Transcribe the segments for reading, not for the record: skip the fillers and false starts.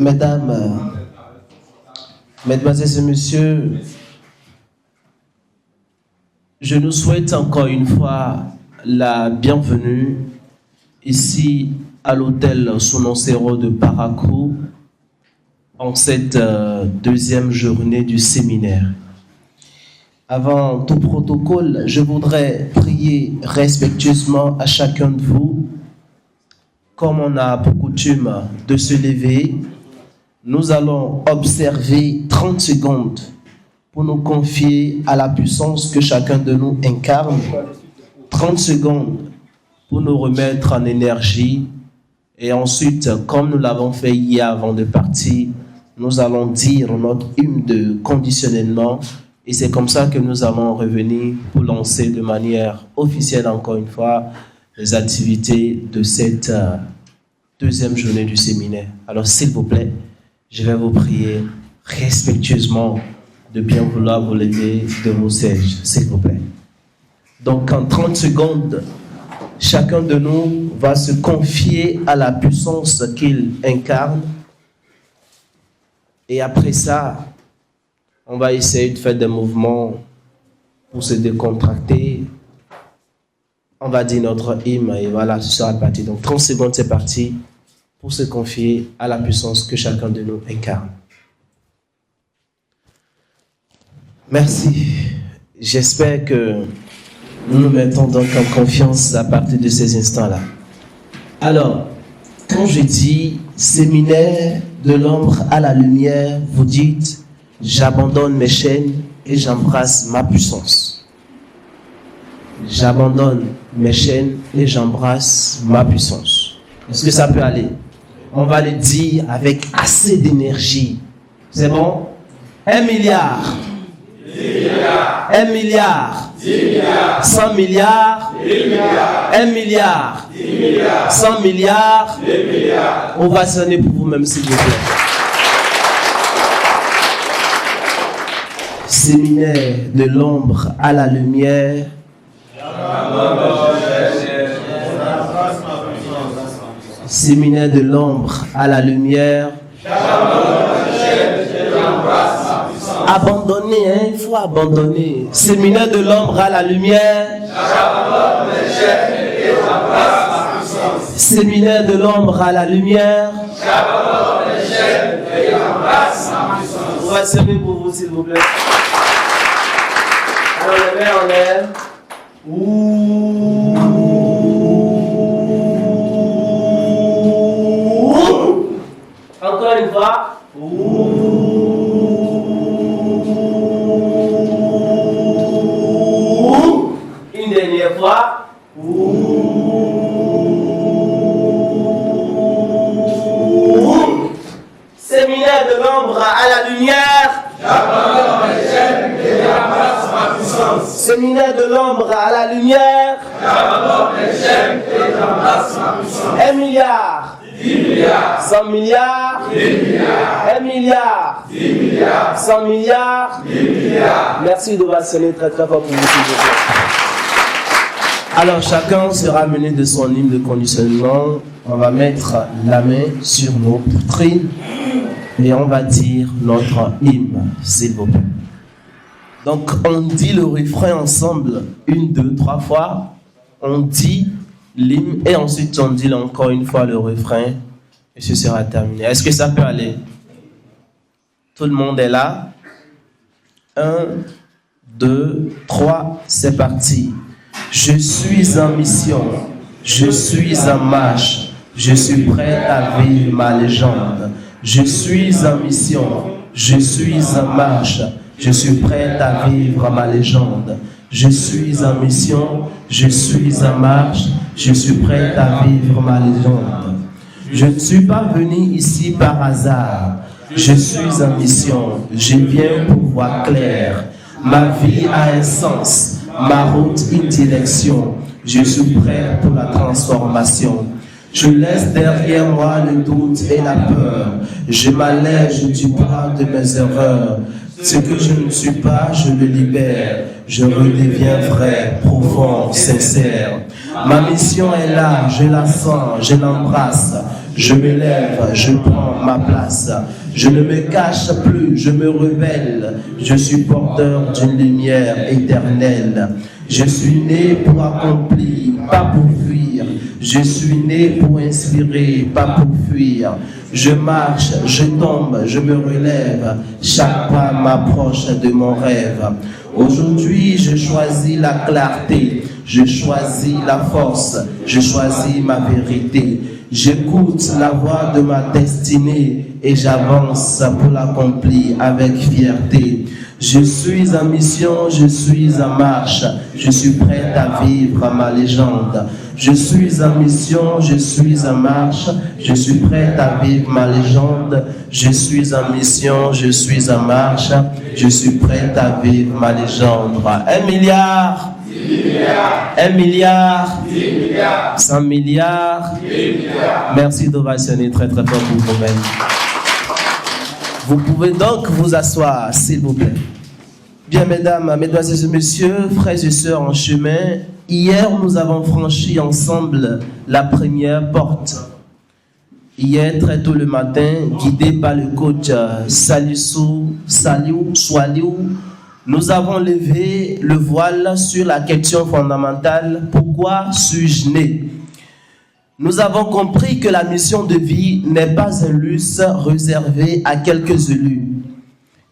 Mesdames, Mesdemoiselles et Messieurs, je nous souhaite encore une fois la bienvenue ici à l'hôtel Sononcero de Parakou en cette deuxième journée du séminaire. Avant tout protocole, je voudrais prier respectueusement à chacun de vous. Comme on a pour coutume de se lever, nous allons observer 30 secondes pour nous confier à la puissance que chacun de nous incarne. 30 secondes pour nous remettre en énergie. Et ensuite, comme nous l'avons fait hier avant de partir, nous allons dire notre hymne de conditionnement. Et c'est comme ça que nous allons revenir pour lancer de manière officielle, encore une fois, les activités de cette deuxième journée du séminaire. Alors, s'il vous plaît, je vais vous prier respectueusement de bien vouloir vous lever de vos sièges, s'il vous plaît. Donc, en 30 secondes, chacun de nous va se confier à la puissance qu'il incarne. Et après ça, on va essayer de faire des mouvements pour se décontracter. On va dire notre hymne et voilà, ce sera parti. Donc 30 secondes, c'est parti pour se confier à la puissance que chacun de nous incarne. Merci. J'espère que nous nous mettons donc en confiance à partir de ces instants-là. Alors, quand je dis séminaire de l'ombre à la lumière, vous dites j'abandonne mes chaînes et j'embrasse ma puissance. J'abandonne mes chaînes et j'embrasse ma puissance. Est-ce que ça peut aller? On va le dire avec assez d'énergie. C'est bon? 1 milliard. 1 milliard. 100 milliards. 1 milliard. 100 milliards. On va sonner pour vous-même, s'il vous plaît. Séminaire de l'ombre à la lumière. Séminaire de l'ombre à la lumière. Abandonner, hein, il faut abandonner. Séminaire de l'ombre à la lumière. Séminaire de l'ombre à la lumière. On va semer pour vous, s'il vous plaît. Alors, les mains en l'air. Encore une fois. Une dernière fois. Séminaire de l'ombre à la lumière. Séminaire de l'ombre à la lumière. 1 milliard. 100 milliards. 1 milliard. 100 milliards. Merci de sonner très très fort pour vous. Alors chacun sera mené de son hymne de conditionnement. On va mettre la main sur nos poitrines et on va dire notre hymne, s'il vous plaît. Donc on dit le refrain ensemble 1, 2, 3 fois. On dit l'hymne et ensuite on dit encore une fois le refrain et ce sera terminé. Est-ce que ça peut aller? Tout le monde est là? 1, 2, 3, c'est parti. Je suis en mission, je suis en marche, je suis prêt à vivre ma légende. Je suis en mission, je suis en marche, je suis prêt à vivre ma légende. Je suis en mission, je suis en marche, je suis prêt à vivre ma légende. Je ne suis pas venu ici par hasard, je suis en mission, je viens pour voir clair. Ma vie a un sens, ma route une direction, je suis prêt pour la transformation. Je laisse derrière moi le doute et la peur, je m'allège du poids de mes erreurs. Ce que je ne suis pas, je le libère. Je redeviens vrai, profond, sincère. Ma mission est là, je la sens, je l'embrasse. Je me lève, je prends ma place. Je ne me cache plus, je me révèle. Je suis porteur d'une lumière éternelle. Je suis né pour accomplir, pas pour fuir. Je suis né pour inspirer, pas pour fuir. Je marche, je tombe, je me relève. Chaque pas m'approche de mon rêve. Aujourd'hui, je choisis la clarté. Je choisis la force. Je choisis ma vérité. J'écoute la voix de ma destinée et j'avance pour l'accomplir avec fierté. Je suis en mission, je suis en marche, je suis prêt à vivre ma légende. Je suis en mission, je suis en marche, je suis prêt à vivre ma légende. Je suis en mission, je suis en marche, je suis prêt à vivre ma légende. 1 milliard, 1 milliard, 100 milliards. Merci d'ovationner très très fort pour vous-même. Vous pouvez donc vous asseoir, s'il vous plaît. Bien, mesdames, mesdemoiselles et messieurs, frères et sœurs en chemin, hier, nous avons franchi ensemble la première porte. Hier, très tôt le matin, guidé par le coach Saliou, nous avons levé le voile sur la question fondamentale, pourquoi suis-je né ? Nous avons compris que la mission de vie n'est pas un luxe réservé à quelques élus,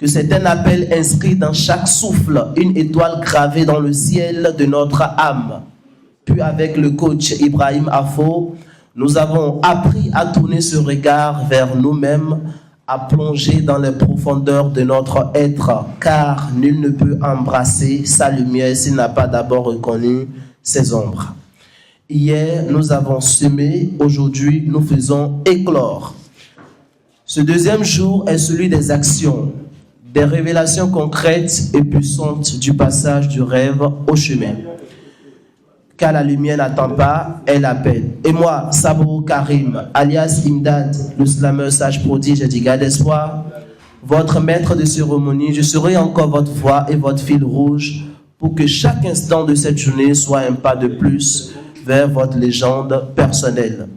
que c'est un appel inscrit dans chaque souffle, une étoile gravée dans le ciel de notre âme. Puis avec le coach Ibrahim Afo, nous avons appris à tourner ce regard vers nous-mêmes, à plonger dans les profondeurs de notre être, car nul ne peut embrasser sa lumière s'il n'a pas d'abord reconnu ses ombres. Hier, nous avons semé, aujourd'hui, nous faisons éclore. Ce deuxième jour est celui des actions, des révélations concrètes et puissantes du passage du rêve au chemin. Car la lumière n'attend pas, elle appelle. Et moi, Sabou Karim, alias Imdad, le slameur sage prodige et diga d'espoir, votre maître de cérémonie, je serai encore votre voix et votre fil rouge pour que chaque instant de cette journée soit un pas de plus vers votre légende personnelle.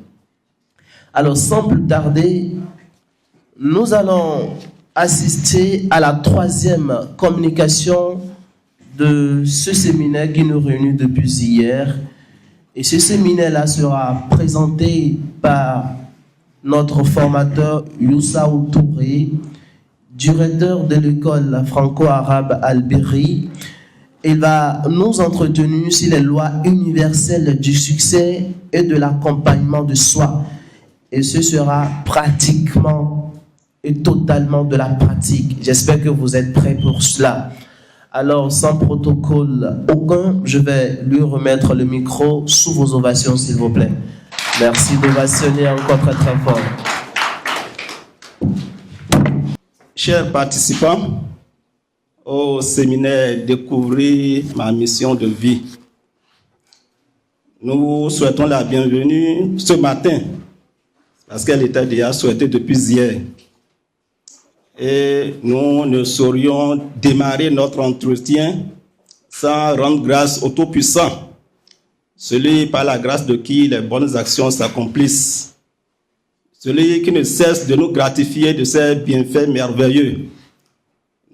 Alors, sans plus tarder, nous allons assister à la troisième communication de ce séminaire qui nous réunit depuis hier. Et ce séminaire-là sera présenté par notre formateur Youssaou Touré, directeur de l'école franco-arabe Albéry. Il va nous entretenir sur les lois universelles du succès et de l'accompagnement de soi. Et ce sera pratiquement et totalement de la pratique. J'espère que vous êtes prêts pour cela. Alors, sans protocole aucun, je vais lui remettre le micro sous vos ovations, s'il vous plaît. Merci d'ovationner encore très très fort. Chers participants, au séminaire Découvrir ma mission de vie, nous souhaitons la bienvenue ce matin, parce qu'elle était déjà souhaitée depuis hier. Et nous ne saurions démarrer notre entretien sans rendre grâce au Tout-Puissant, celui par la grâce de qui les bonnes actions s'accomplissent, celui qui ne cesse de nous gratifier de ses bienfaits merveilleux.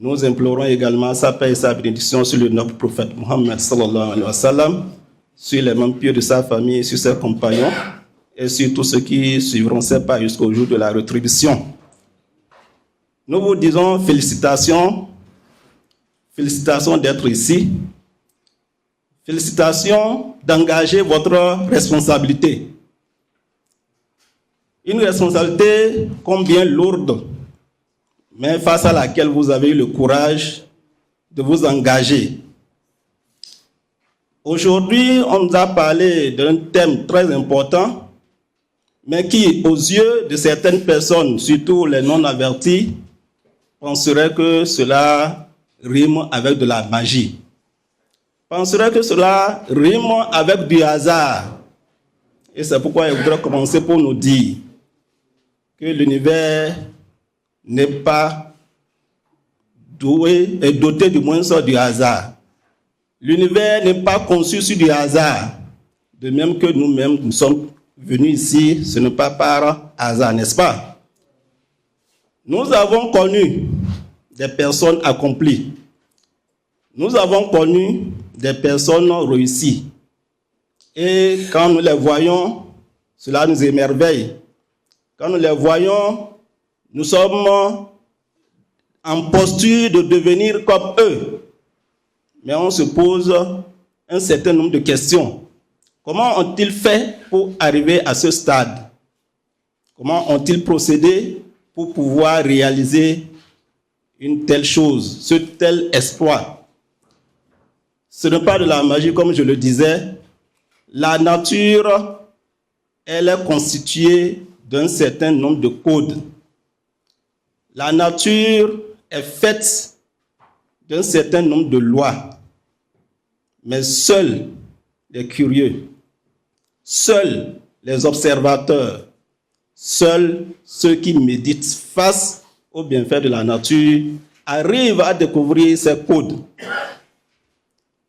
Nous implorons également sa paix et sa bénédiction sur le noble prophète Mohammed sallallahu alayhi wa sallam, sur les membres pieux de sa famille, sur ses compagnons et sur tous ceux qui suivront ses pas jusqu'au jour de la rétribution. Nous vous disons félicitations d'être ici, félicitations d'engager votre responsabilité. Une responsabilité combien lourde, mais face à laquelle vous avez eu le courage de vous engager. Aujourd'hui, on nous a parlé d'un thème très important, mais qui, aux yeux de certaines personnes, surtout les non-avertis, penserait que cela rime avec de la magie. Penserait que cela rime avec du hasard. Et c'est pourquoi je voudrais commencer pour nous dire que l'univers n'est pas doté du moins du hasard. L'univers n'est pas conçu sur du hasard. De même que nous-mêmes, nous sommes venus ici, ce n'est pas par hasard, n'est-ce pas? Nous avons connu des personnes accomplies. Nous avons connu des personnes réussies. Et quand nous les voyons, cela nous émerveille. Quand nous les voyons, nous sommes en posture de devenir comme eux. Mais on se pose un certain nombre de questions. Comment ont-ils fait pour arriver à ce stade? Comment ont-ils procédé pour pouvoir réaliser une telle chose, ce tel exploit? Ce n'est pas de la magie, comme je le disais. La nature, elle est constituée d'un certain nombre de codes. La nature est faite d'un certain nombre de lois. Mais seuls les curieux, seuls les observateurs, seuls ceux qui méditent face aux bienfaits de la nature arrivent à découvrir ces codes.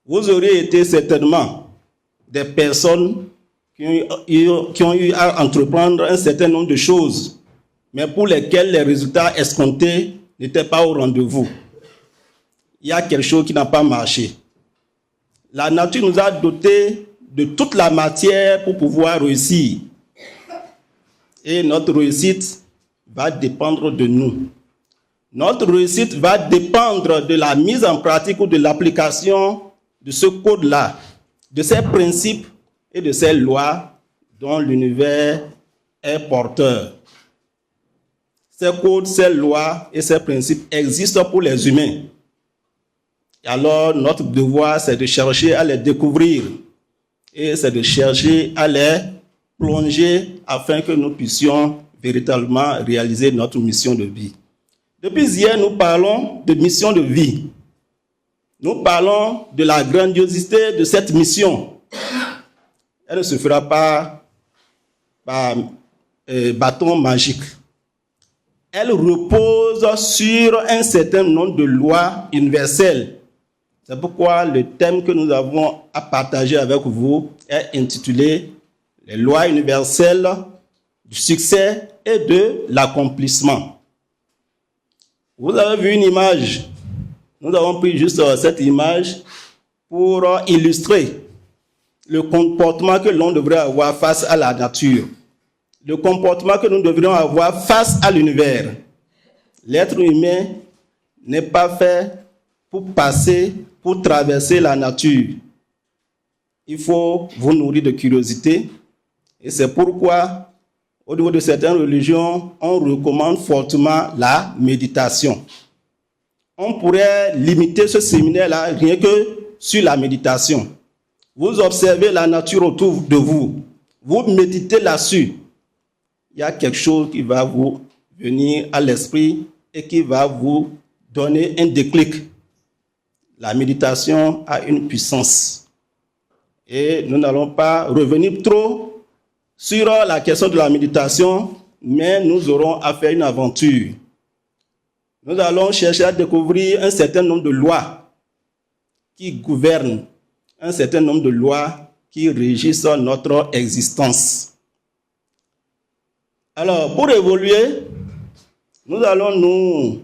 Vous auriez été certainement des personnes qui ont eu à entreprendre un certain nombre de choses, mais pour lesquelles les résultats escomptés n'étaient pas au rendez-vous. Il y a quelque chose qui n'a pas marché. La nature nous a dotés de toute la matière pour pouvoir réussir. Et notre réussite va dépendre de nous. Notre réussite va dépendre de la mise en pratique ou de l'application de ce code-là, de ces principes et de ces lois dont l'univers est porteur. Ces codes, ces lois et ces principes existent pour les humains. Et alors, notre devoir, c'est de chercher à les découvrir et c'est de chercher à les plonger afin que nous puissions véritablement réaliser notre mission de vie. Depuis hier, nous parlons de mission de vie. Nous parlons de la grandiosité de cette mission. Elle ne se fera pas par bâton magique. Elle repose sur un certain nombre de lois universelles. C'est pourquoi le thème que nous avons à partager avec vous est intitulé « Les lois universelles du succès et de l'accomplissement ». Vous avez vu une image. Nous avons pris juste cette image pour illustrer le comportement que l'on devrait avoir face à la nature, le comportement que nous devrions avoir face à l'univers. L'être humain n'est pas fait pour passer, pour traverser la nature. Il faut vous nourrir de curiosité et c'est pourquoi, au niveau de certaines religions, on recommande fortement la méditation. On pourrait limiter ce séminaire-là rien que sur la méditation. Vous observez la nature autour de vous. Vous méditez là-dessus. Il y a quelque chose qui va vous venir à l'esprit et qui va vous donner un déclic. La méditation a une puissance. Et nous n'allons pas revenir trop sur la question de la méditation, mais nous aurons à faire une aventure. Nous allons chercher à découvrir un certain nombre de lois qui gouvernent, un certain nombre de lois qui régissent notre existence. Alors, pour évoluer, nous allons nous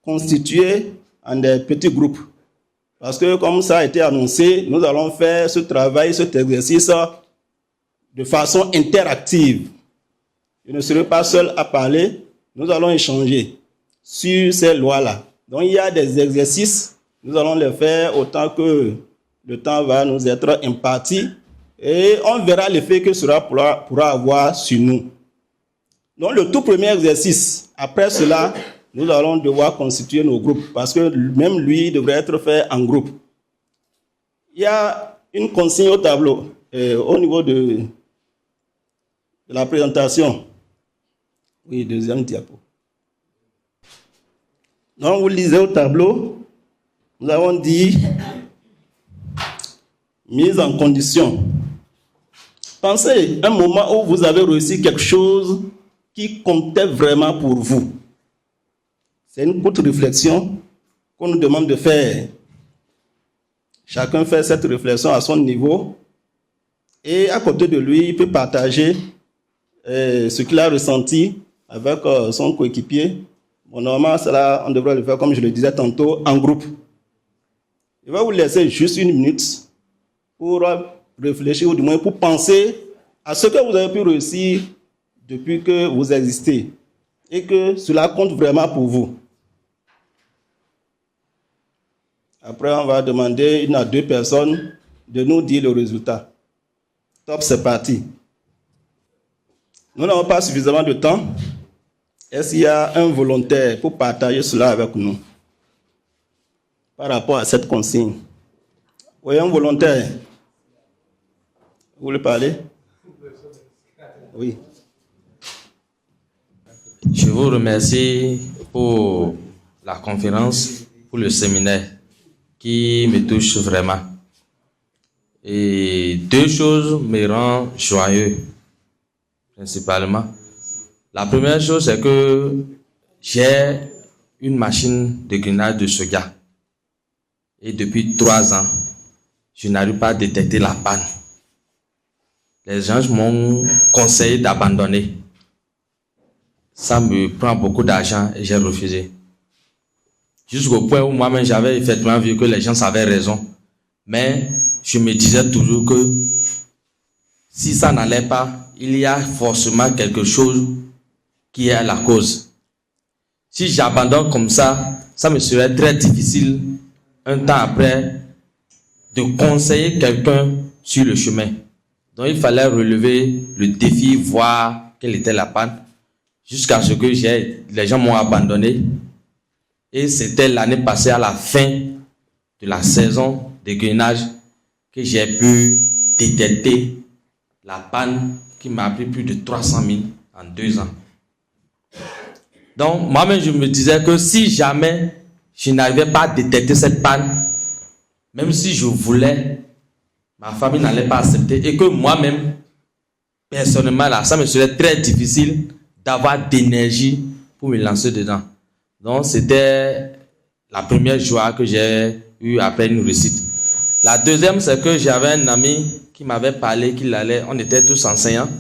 constituer en des petits groupes. Parce que, comme ça a été annoncé, nous allons faire ce travail, cet exercice de façon interactive. Je ne serai pas seul à parler, nous allons échanger sur ces lois-là. Donc, il y a des exercices, nous allons les faire autant que le temps va nous être imparti et on verra l'effet que cela pourra avoir sur nous. Donc, le tout premier exercice, après cela, nous allons devoir constituer nos groupes parce que même lui devrait être fait en groupe. Il y a une consigne au tableau au niveau de la présentation. Oui, deuxième diapo. Donc, vous lisez au tableau, nous avons dit mise en condition. Pensez un moment où vous avez réussi quelque chose qui comptait vraiment pour vous. C'est une courte réflexion qu'on nous demande de faire. Chacun fait cette réflexion à son niveau et à côté de lui, il peut partager ce qu'il a ressenti avec son coéquipier. Bon, normalement, cela, on devrait le faire, comme je le disais tantôt, en groupe. Je vais vous laisser juste 1 minute pour réfléchir, ou du moins pour penser à ce que vous avez pu réussir depuis que vous existez et que cela compte vraiment pour vous. Après, on va demander 1 à 2 personnes de nous dire le résultat. Top, c'est parti. Nous n'avons pas suffisamment de temps. Est-ce qu'il y a un volontaire pour partager cela avec nous par rapport à cette consigne? Oui, un volontaire. Vous voulez parler? Oui. Je vous remercie pour la conférence, pour le séminaire qui me touche vraiment. Et 2 choses me rendent joyeux, principalement. La première chose, c'est que j'ai une machine de grainage de soja. Et depuis 3 ans, je n'arrive pas à détecter la panne. Les gens m'ont conseillé d'abandonner. Ça me prend beaucoup d'argent et j'ai refusé. Jusqu'au point où moi-même j'avais effectivement vu que les gens avaient raison. Mais je me disais toujours que si ça n'allait pas, il y a forcément quelque chose qui est la cause. Si j'abandonne comme ça, ça me serait très difficile un temps après de conseiller quelqu'un sur le chemin. Donc il fallait relever le défi, voir quelle était la panne, jusqu'à ce que les gens m'ont abandonné. Et c'était l'année passée, à la fin de la saison de grainage, que j'ai pu détecter la panne qui m'a pris plus de 300 000 en 2 ans. Donc moi-même je me disais que si jamais je n'arrivais pas à détecter cette panne, même si je voulais, ma famille n'allait pas accepter, et que moi-même, personnellement, là, ça me serait très difficile d'avoir d'énergie pour me lancer dedans. Donc, c'était la première joie que j'ai eue après une réussite. La deuxième, c'est que j'avais un ami qui m'avait parlé qu'il allait, on était tous enseignants,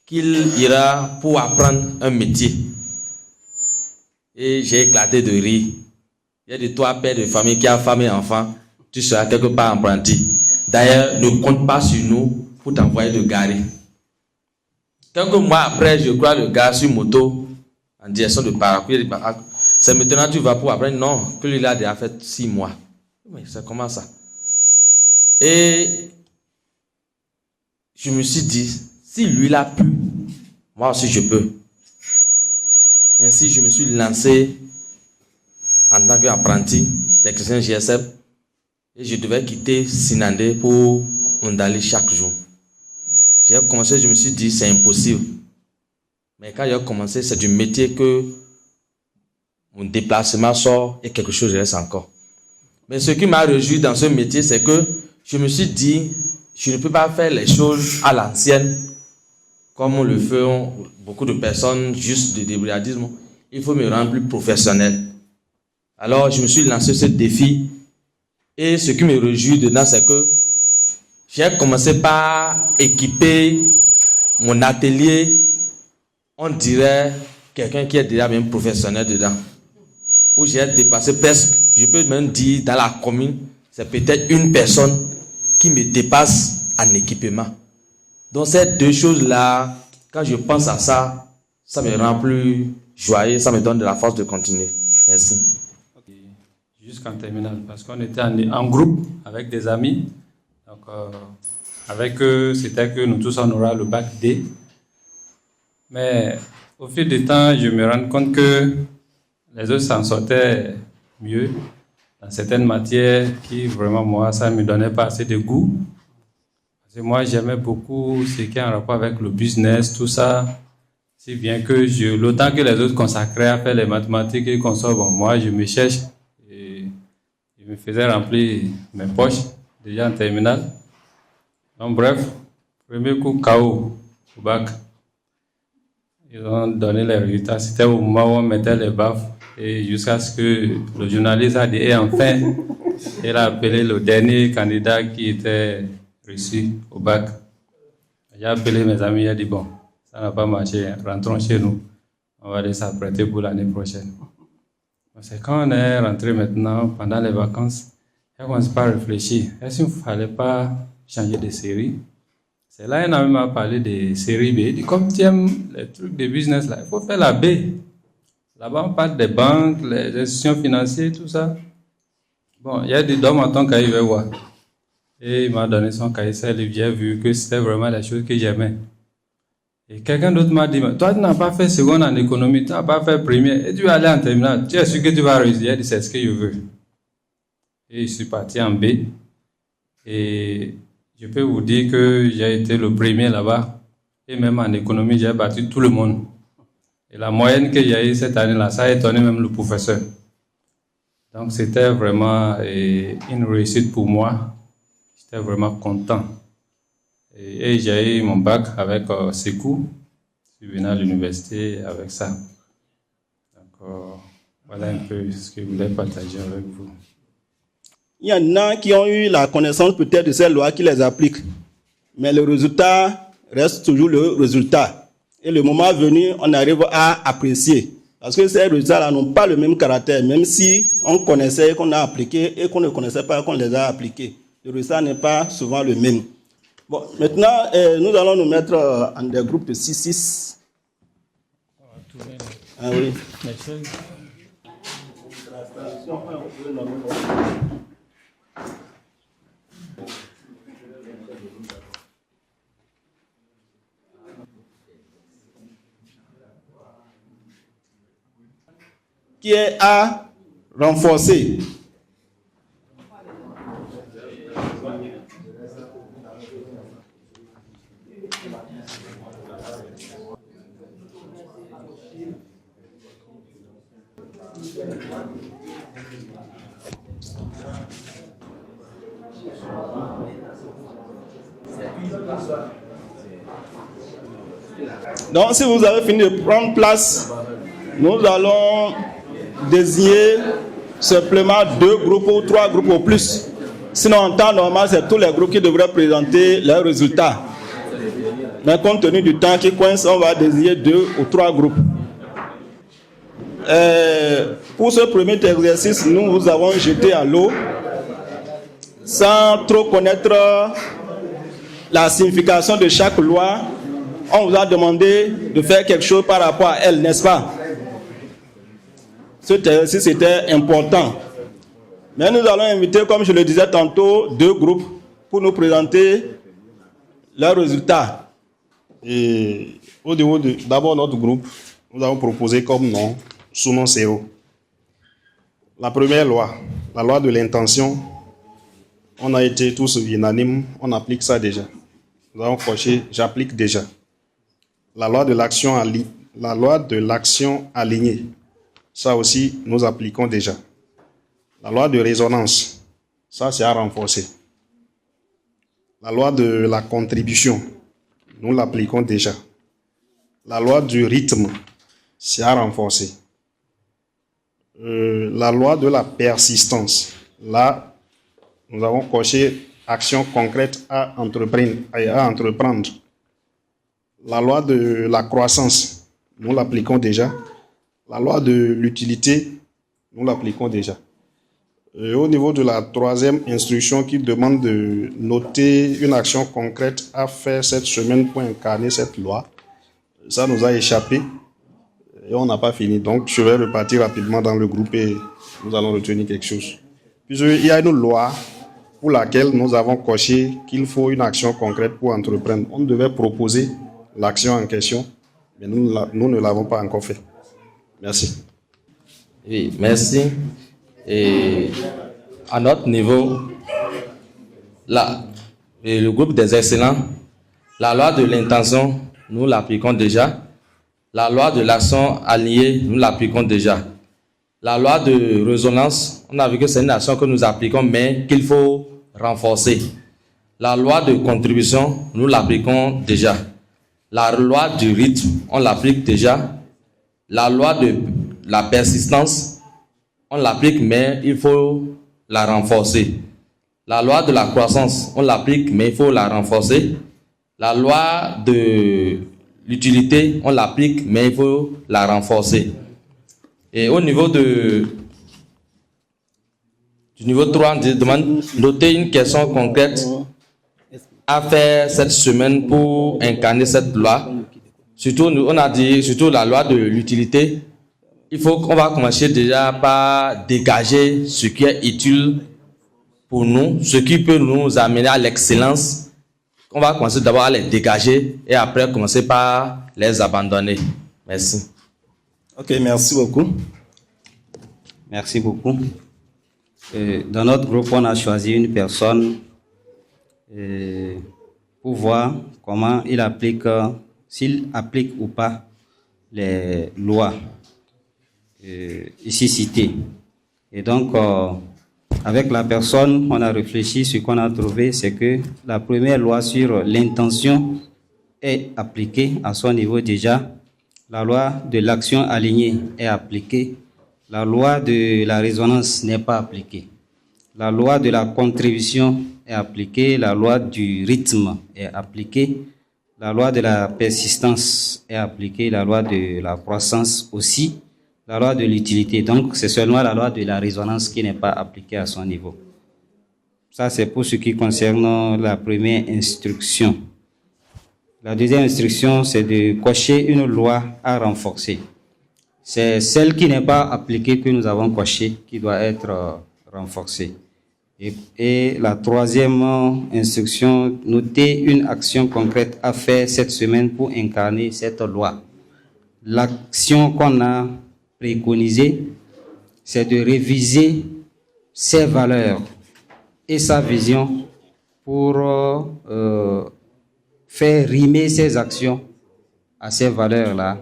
qu'il ira pour apprendre un métier. Et j'ai éclaté de rire. Il y a de toi, père de famille, qui a femme et enfant, tu seras quelque part apprenti. D'ailleurs, ne compte pas sur nous pour t'envoyer de garer. Quelques mois après, je crois le gars sur moto en direction de Parakou. Il dit, c'est maintenant que tu vas pour apprendre. Non, que lui a déjà fait 6 mois. Mais c'est comment ça? Et je me suis dit, si lui l'a pu, moi aussi je peux. Ainsi, je me suis lancé en tant qu'apprenti technicien GSM. Et je devais quitter Sinandé pour Ondali chaque jour. J'ai commencé, je me suis dit, c'est impossible. Mais quand j'ai commencé, c'est du métier que mon déplacement sort et quelque chose reste encore. Mais ce qui m'a réjoui dans ce métier, c'est que je me suis dit, je ne peux pas faire les choses à l'ancienne, comme le font beaucoup de personnes, juste de débrouillardisme. Il faut me rendre plus professionnel. Alors, je me suis lancé ce défi. Et ce qui me réjouit dedans, c'est que j'ai commencé par équiper mon atelier, on dirait quelqu'un qui est déjà même professionnel dedans. Où j'ai dépassé presque, je peux même dire dans la commune, c'est peut-être une personne qui me dépasse en équipement. Donc ces 2 choses-là, quand je pense à ça, ça me rend plus joyeux, ça me donne de la force de continuer. Merci. Jusqu'en terminale, parce qu'on était en groupe avec des amis. Donc, avec eux, c'était que nous tous, on aura le bac D. Mais au fil du temps, je me rends compte que les autres s'en sortaient mieux dans certaines matières qui, vraiment, moi, ça ne me donnait pas assez de goût. Parce que moi, j'aimais beaucoup ce qui est en rapport avec le business, tout ça. Si bien que l'autant que les autres consacraient à faire les mathématiques et qu'on sort, bon, moi, je me cherche. Je me faisais remplir mes poches, déjà en terminale. Donc bref, premier coup KO au bac. Ils ont donné les résultats. C'était au moment où on mettait les baffes. Et jusqu'à ce que le journaliste a dit, et enfin, il a appelé le dernier candidat qui était reçu au bac. J'ai appelé mes amis, il a dit, bon, Ça n'a pas marché. Rentrons chez nous. On va aller s'apprêter pour l'année prochaine. C'est quand on est rentré maintenant, pendant les vacances, on commence pas à réfléchir. Est-ce qu'il ne fallait pas changer de série? C'est là qu'on a même parlé de série B. Il dit, comme tu aimes les trucs de business, là, il faut faire la B. Là-bas, on parle des banques, les institutions financières, tout ça. Bon, il y a des hommes en tant qu'il veut voir. Et il m'a donné son cahier, j'ai vu que c'était vraiment la chose que j'aimais. Et quelqu'un d'autre m'a dit, toi, tu n'as pas fait seconde en économie, tu n'as pas fait première, et tu vas aller en terminale. Tu es sûr que tu vas réussir? Il dit, c'est ce que je veux. Et je suis parti en B. Et je peux vous dire que j'ai été le premier là-bas. Et même en économie, j'ai battu tout le monde. Et la moyenne que j'ai eue cette année-là, ça a étonné même le professeur. Donc, c'était vraiment une réussite pour moi. J'étais vraiment content. Et j'ai eu mon bac avec Sekou. Je suis venu à l'université avec ça. Donc, voilà un peu ce que je voulais partager avec vous. Il y en a qui ont eu la connaissance peut-être de ces lois qui les appliquent. Mais le résultat reste toujours le résultat. Et le moment venu, on arrive à apprécier. Parce que ces résultats-là n'ont pas le même caractère, même si on connaissait, qu'on a appliqué, et qu'on ne connaissait pas, qu'on les a appliqués. Le résultat n'est pas souvent le même. Bon, maintenant, nous allons nous mettre en des groupes de 6-6. Ah oui. Qui est à renforcer. Donc, si vous avez fini de prendre place, nous allons désigner simplement 2 groupes ou 3 groupes au plus. Sinon, en temps normal, c'est tous les groupes qui devraient présenter leurs résultats. Mais compte tenu du temps qui coince, on va désigner 2 ou 3 groupes. Pour ce premier exercice, nous vous avons jeté à l'eau sans trop connaître la signification de chaque loi. On vous a demandé de faire quelque chose par rapport à elle, n'est-ce pas? Cet exercice était important. Mais nous allons inviter, comme je le disais tantôt, 2 groupes pour nous présenter leurs résultats. Et au niveau d'abord notre groupe, nous avons proposé comme nom sous-nom CO. La première loi, la loi de l'intention, on a été tous unanimes, on applique ça déjà. Nous avons coché, j'applique déjà. La loi de l'action alignée, ça aussi nous appliquons déjà. La loi de résonance, ça c'est à renforcer. La loi de la contribution, nous l'appliquons déjà. La loi du rythme, c'est à renforcer. La loi de la persistance, là, nous avons coché action concrète à entreprendre. La loi de la croissance, nous l'appliquons déjà. La loi de l'utilité, nous l'appliquons déjà. Au niveau de la 3e instruction qui demande de noter une action concrète à faire cette semaine pour incarner cette loi, ça nous a échappé et on n'a pas fini. Donc, je vais repartir rapidement dans le groupe et nous allons retenir quelque chose. Puis, il y a une loi pour laquelle nous avons coché qu'il faut une action concrète pour entreprendre. On devait proposer l'action en question, mais nous ne l'avons pas encore fait. Merci. Oui, merci. Et à notre niveau, le groupe des excellents, la loi de l'intention, nous l'appliquons déjà. La loi de l'action alliée, nous l'appliquons déjà. La loi de résonance, on a vu que c'est une action que nous appliquons, mais qu'il faut renforcer. La loi de contribution, nous l'appliquons déjà. La loi du rythme, on l'applique déjà. La loi de la persistance, on l'applique, mais il faut la renforcer. La loi de la croissance, on l'applique, mais il faut la renforcer. La loi de l'utilité, on l'applique, mais il faut la renforcer. Et au niveau du niveau 3, on demande de noter une question concrète à faire cette semaine pour incarner cette loi. Surtout, on a dit, surtout la loi de l'utilité. Il faut qu'on va commencer déjà par dégager ce qui est utile pour nous, ce qui peut nous amener à l'excellence. On va commencer d'abord à les dégager et après commencer par les abandonner. Merci. Ok, merci beaucoup. Merci beaucoup. Dans notre groupe, on a choisi une personne pour voir comment il applique, s'il applique ou pas les lois ici citées. Et donc, avec la personne, on a réfléchi, ce qu'on a trouvé, c'est que la première loi sur l'intention est appliquée à son niveau déjà. La loi de l'action alignée est appliquée. La loi de la résonance n'est pas appliquée. La loi de la contribution est appliquée. La loi du rythme est appliquée. La loi de la persistance est appliquée. La loi de la croissance aussi. La loi de l'utilité. Donc, c'est seulement la loi de la résonance qui n'est pas appliquée à son niveau. Ça, c'est pour ce qui concerne la première instruction. La deuxième instruction, c'est de cocher une loi à renforcer. C'est celle qui n'est pas appliquée que nous avons cochée qui doit être renforcée. Et la troisième instruction, noter une action concrète à faire cette semaine pour incarner cette loi. L'action qu'on a préconisée, c'est de réviser ses valeurs et sa vision pour faire rimer ses actions à ces valeurs-là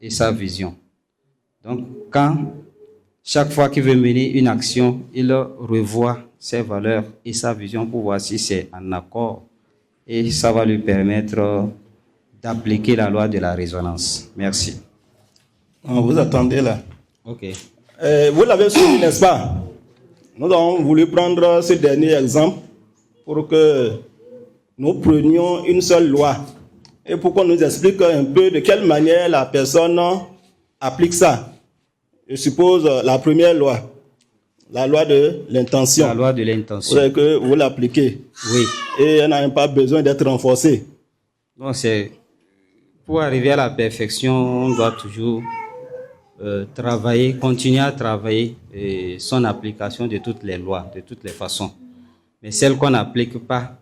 et sa vision. Donc, chaque fois qu'il veut mener une action, il revoit ses valeurs et sa vision pour voir si c'est en accord. Et ça va lui permettre d'appliquer la loi de la résonance. Merci. Vous attendez là. Ok. Vous l'avez suivi, n'est-ce pas? Nous avons voulu prendre ce dernier exemple pour que nous prenions une seule loi et pour qu'on nous explique un peu de quelle manière la personne applique ça. Je suppose la première loi, la loi de l'intention. La loi de l'intention. Vous savez que vous l'appliquez. Oui. Et elle n'a pas besoin d'être renforcée. Donc, c'est pour arriver à la perfection, on doit toujours travailler, continuer à travailler son application de toutes les lois, de toutes les façons. Mais celles qu'on n'applique pas,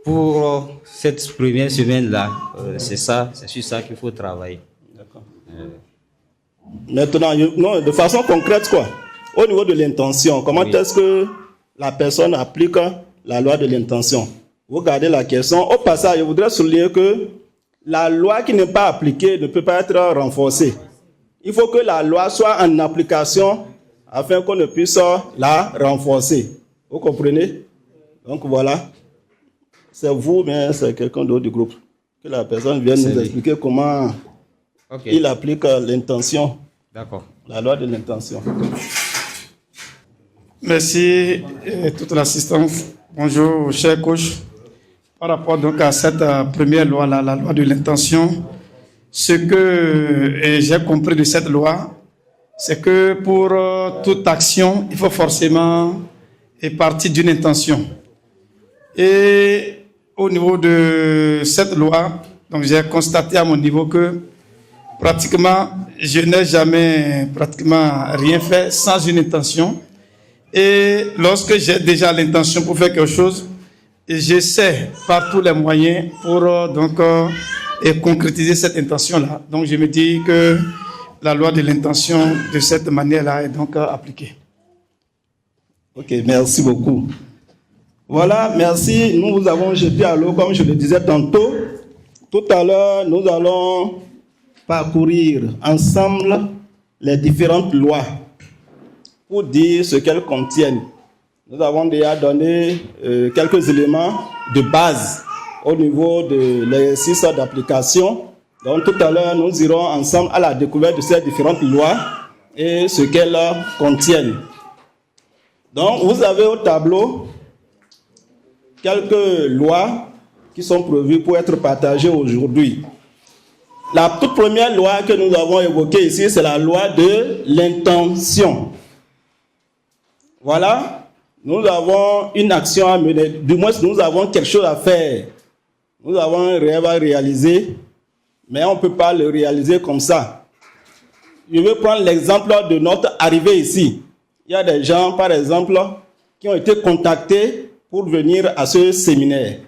pour cette première semaine-là, c'est sur ça qu'il faut travailler. D'accord. Maintenant, de façon concrète, quoi. Au niveau de l'intention, comment est-ce que la personne applique la loi de l'intention? Vous gardez la question. Au passage, je voudrais souligner que la loi qui n'est pas appliquée ne peut pas être renforcée. Il faut que la loi soit en application afin qu'on ne puisse la renforcer. Vous comprenez? Donc voilà. C'est vous, mais c'est quelqu'un d'autre du groupe. Que la personne vienne nous expliquer comment il applique l'intention. D'accord. La loi de l'intention. Merci toute l'assistance. Bonjour, cher coach. Par rapport donc à cette première loi, la loi de l'intention, ce que j'ai compris de cette loi, c'est que pour toute action, il faut forcément partir d'une intention. Et au niveau de cette loi, donc j'ai constaté à mon niveau que pratiquement, je n'ai jamais rien fait sans une intention. Et lorsque j'ai déjà l'intention pour faire quelque chose, j'essaie par tous les moyens pour concrétiser cette intention-là. Donc je me dis que la loi de l'intention de cette manière-là est donc appliquée. Ok, merci beaucoup. Voilà, merci. Nous vous avons jeté à l'eau, comme je le disais tantôt. Tout à l'heure, nous allons parcourir ensemble les différentes lois pour dire ce qu'elles contiennent. Nous avons déjà donné quelques éléments de base au niveau de l'exercice d'application. Donc tout à l'heure, nous irons ensemble à la découverte de ces différentes lois et ce qu'elles contiennent. Donc vous avez au tableau quelques lois qui sont prévues pour être partagées aujourd'hui. La toute première loi que nous avons évoquée ici, c'est la loi de l'intention. Voilà, nous avons une action à mener, du moins nous avons quelque chose à faire. Nous avons un rêve à réaliser, mais on ne peut pas le réaliser comme ça. Je vais prendre l'exemple de notre arrivée ici. Il y a des gens, par exemple, qui ont été contactés pour venir à ce séminaire.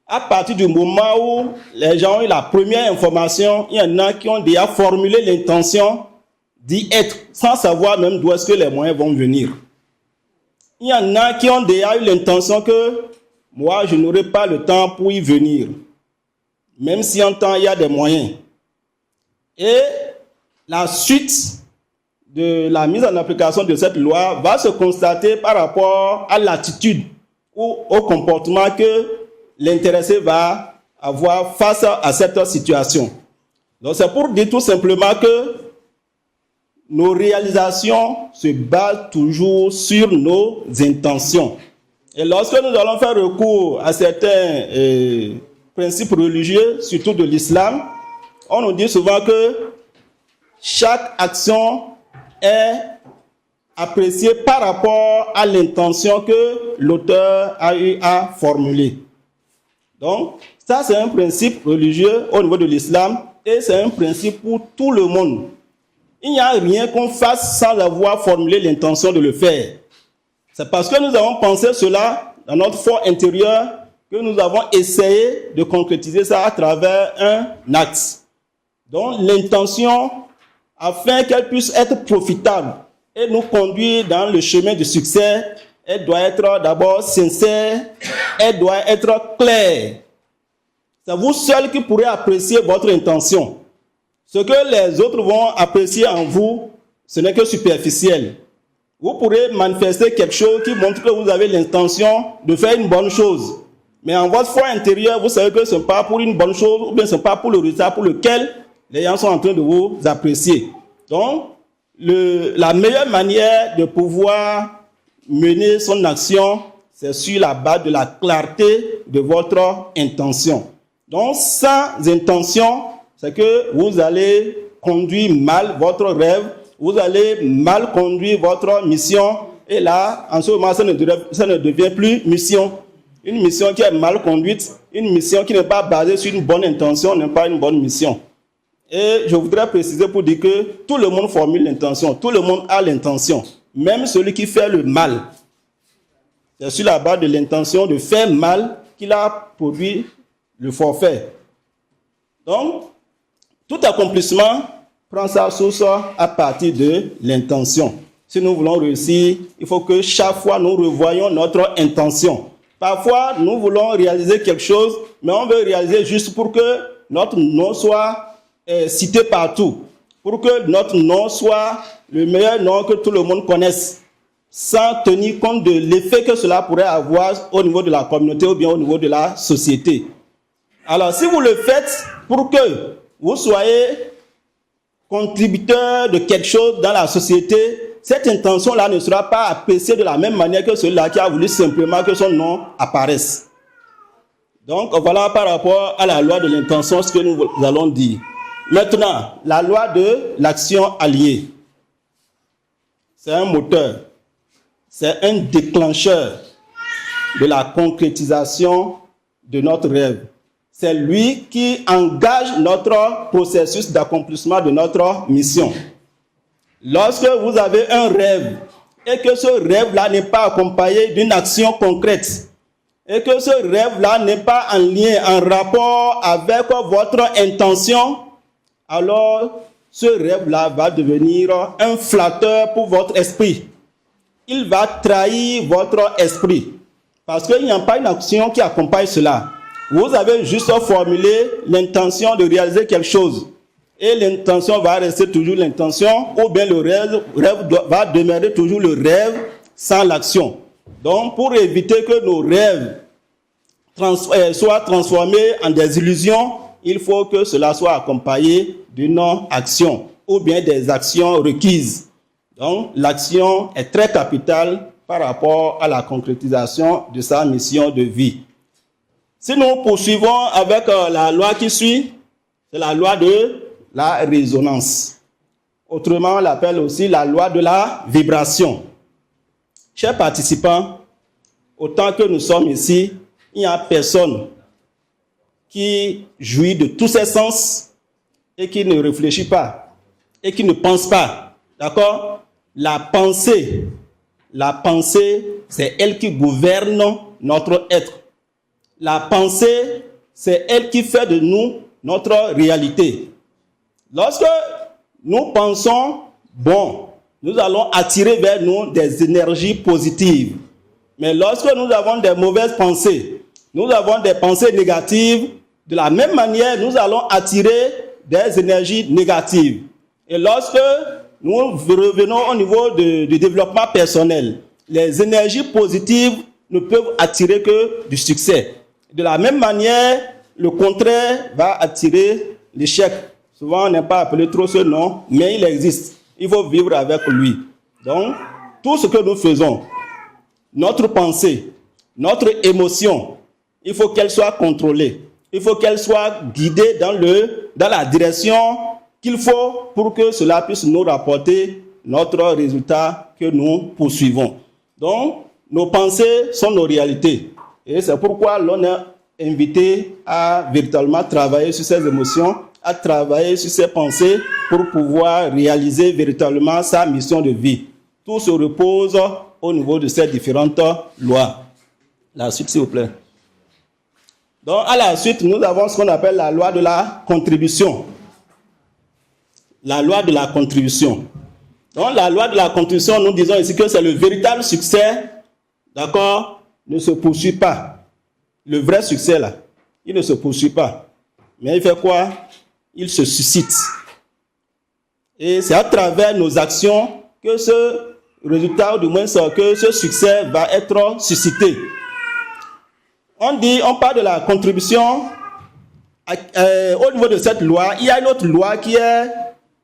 À partir du moment où les gens ont eu la première information, il y en a qui ont déjà formulé l'intention d'y être, sans savoir même d'où est-ce que les moyens vont venir. Il y en a qui ont déjà eu l'intention que moi, je n'aurai pas le temps pour y venir, même si en temps il y a des moyens. Et la suite de la mise en application de cette loi va se constater par rapport à l'attitude ou au comportement que l'intéressé va avoir face à cette situation. Donc c'est pour dire tout simplement que nos réalisations se basent toujours sur nos intentions. Et lorsque nous allons faire recours à certains principes religieux, surtout de l'islam, on nous dit souvent que chaque action est appréciée par rapport à l'intention que l'auteur a eu à formuler. Donc, ça c'est un principe religieux au niveau de l'islam et c'est un principe pour tout le monde. Il n'y a rien qu'on fasse sans avoir formulé l'intention de le faire. C'est parce que nous avons pensé cela dans notre fort intérieur que nous avons essayé de concrétiser ça à travers un acte. Donc, l'intention, afin qu'elle puisse être profitable et nous conduire dans le chemin du succès, elle doit être d'abord sincère, elle doit être claire. C'est vous seul qui pourrez apprécier votre intention. Ce que les autres vont apprécier en vous, ce n'est que superficiel. Vous pourrez manifester quelque chose qui montre que vous avez l'intention de faire une bonne chose. Mais en votre foi intérieure, vous savez que ce n'est pas pour une bonne chose, ou bien ce n'est pas pour le résultat pour lequel les gens sont en train de vous apprécier. Donc, la meilleure manière de pouvoir mener son action, c'est sur la base de la clarté de votre intention. Donc, sans intention, c'est que vous allez conduire mal votre rêve, vous allez mal conduire votre mission, et là, en ce moment, ça ne devient plus mission. Une mission qui est mal conduite, une mission qui n'est pas basée sur une bonne intention, n'est pas une bonne mission. Et je voudrais préciser pour dire que tout le monde formule l'intention, tout le monde a l'intention, même celui qui fait le mal. C'est sur la base de l'intention de faire mal qu'il a produit le forfait. Donc, tout accomplissement prend sa source à partir de l'intention. Si nous voulons réussir, il faut que chaque fois nous revoyions notre intention. Parfois, nous voulons réaliser quelque chose, mais on veut réaliser juste pour que notre nom soit cité partout, pour que notre nom soit le meilleur nom que tout le monde connaisse, sans tenir compte de l'effet que cela pourrait avoir au niveau de la communauté ou bien au niveau de la société. Alors, si vous le faites pour que vous soyez contributeur de quelque chose dans la société, cette intention-là ne sera pas appréciée de la même manière que celui-là qui a voulu simplement que son nom apparaisse. Donc, voilà par rapport à la loi de l'intention ce que nous allons dire. Maintenant, la loi de l'action alliée. C'est un moteur, c'est un déclencheur de la concrétisation de notre rêve. C'est lui qui engage notre processus d'accomplissement de notre mission. Lorsque vous avez un rêve et que ce rêve-là n'est pas accompagné d'une action concrète et que ce rêve-là n'est pas en lien, en rapport avec votre intention, alors ce rêve-là va devenir un flatteur pour votre esprit. Il va trahir votre esprit parce qu'il n'y a pas une action qui accompagne cela. Vous avez juste formulé l'intention de réaliser quelque chose. Et l'intention va rester toujours l'intention, ou bien le rêve va demeurer toujours le rêve sans l'action. Donc, pour éviter que nos rêves soient transformés en des illusions, il faut que cela soit accompagné d'une action, ou bien des actions requises. Donc, l'action est très capitale par rapport à la concrétisation de sa mission de vie. Si nous poursuivons avec la loi qui suit, C'est la loi de la résonance. Autrement, on l'appelle aussi la loi de la vibration. Chers participants, autant que nous sommes ici, il n'y a personne qui jouit de tous ses sens et qui ne réfléchit pas et qui ne pense pas. D'accord? La pensée, c'est elle qui gouverne notre être. La pensée, c'est elle qui fait de nous notre réalité. Lorsque nous pensons bon, nous allons attirer vers nous des énergies positives. Mais lorsque nous avons des mauvaises pensées, nous avons des pensées négatives, de la même manière, nous allons attirer des énergies négatives. Et lorsque nous revenons au niveau du développement personnel, les énergies positives ne peuvent attirer que du succès. De la même manière, le contraire va attirer l'échec. Souvent, on n'est pas appelé trop ce nom, mais il existe. Il faut vivre avec lui. Donc, tout ce que nous faisons, notre pensée, notre émotion, il faut qu'elle soit contrôlée. Il faut qu'elle soit guidée dans la direction qu'il faut pour que cela puisse nous rapporter notre résultat que nous poursuivons. Donc, nos pensées sont nos réalités. Et c'est pourquoi l'on est invité à véritablement travailler sur ses émotions, à travailler sur ses pensées pour pouvoir réaliser véritablement sa mission de vie. Tout se repose au niveau de ces différentes lois. La suite, s'il vous plaît. Donc, à la suite, nous avons ce qu'on appelle la loi de la contribution. La loi de la contribution. Donc, la loi de la contribution, nous disons ici que c'est le véritable succès, d'accord, ne se poursuit pas. Le vrai succès, là, il ne se poursuit pas. Mais il fait quoi? Il se suscite. Et c'est à travers nos actions que ce résultat, ou du moins que ce succès va être suscité. On parle de la contribution. Au niveau de cette loi, il y a une autre loi qui est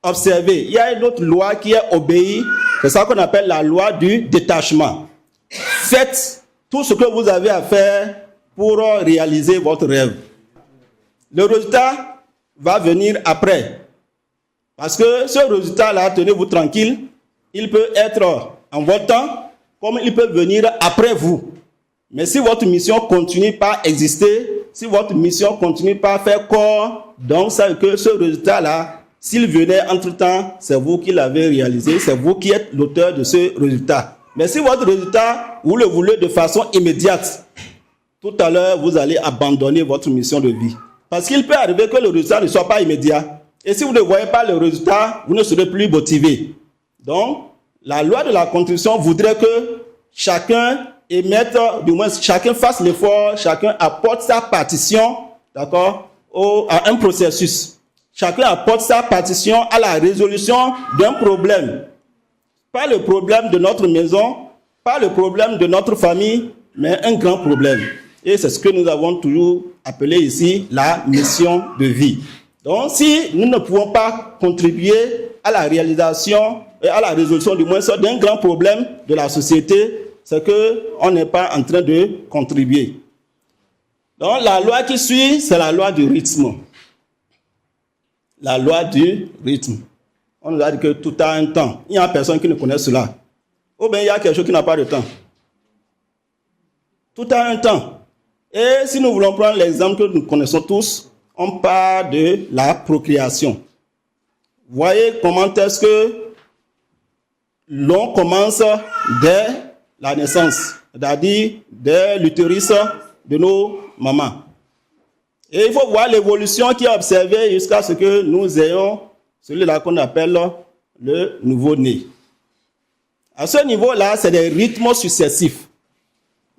observée. Il y a une autre loi qui est obéie. C'est ça qu'on appelle la loi du détachement. Faites tout ce que vous avez à faire pour réaliser votre rêve. Le résultat va venir après. Parce que ce résultat-là, tenez-vous tranquille, il peut être en votre temps, comme il peut venir après vous. Mais si votre mission continue pas à exister, si votre mission continue pas à faire corps, donc ça veut dire que ce résultat-là, s'il venait entre-temps, c'est vous qui l'avez réalisé, c'est vous qui êtes l'auteur de ce résultat. Mais si votre résultat, vous le voulez de façon immédiate, tout à l'heure, vous allez abandonner votre mission de vie. Parce qu'il peut arriver que le résultat ne soit pas immédiat. Et si vous ne voyez pas le résultat, vous ne serez plus motivé. Donc, la loi de la contribution voudrait que chacun émette, du moins chacun fasse l'effort, chacun apporte sa partition, d'accord, à un processus. Chacun apporte sa partition à la résolution d'un problème. Pas le problème de notre maison, pas le problème de notre famille, mais un grand problème. Et c'est ce que nous avons toujours appelé ici la mission de vie. Donc, si nous ne pouvons pas contribuer à la réalisation et à la résolution du moins d'un grand problème de la société, c'est qu'on n'est pas en train de contribuer. Donc, la loi qui suit, c'est la loi du rythme. La loi du rythme. On nous a dit que tout a un temps. Il n'y a personne qui ne connaît cela. Ou bien il y a quelque chose qui n'a pas de temps. Tout a un temps. Et si nous voulons prendre l'exemple que nous connaissons tous, on parle de la procréation. Voyez comment est-ce que l'on commence dès la naissance, c'est-à-dire dès l'utérus de nos mamans. Et il faut voir l'évolution qui est observée jusqu'à ce que nous ayons celui-là qu'on appelle le nouveau-né. À ce niveau-là, c'est des rythmes successifs.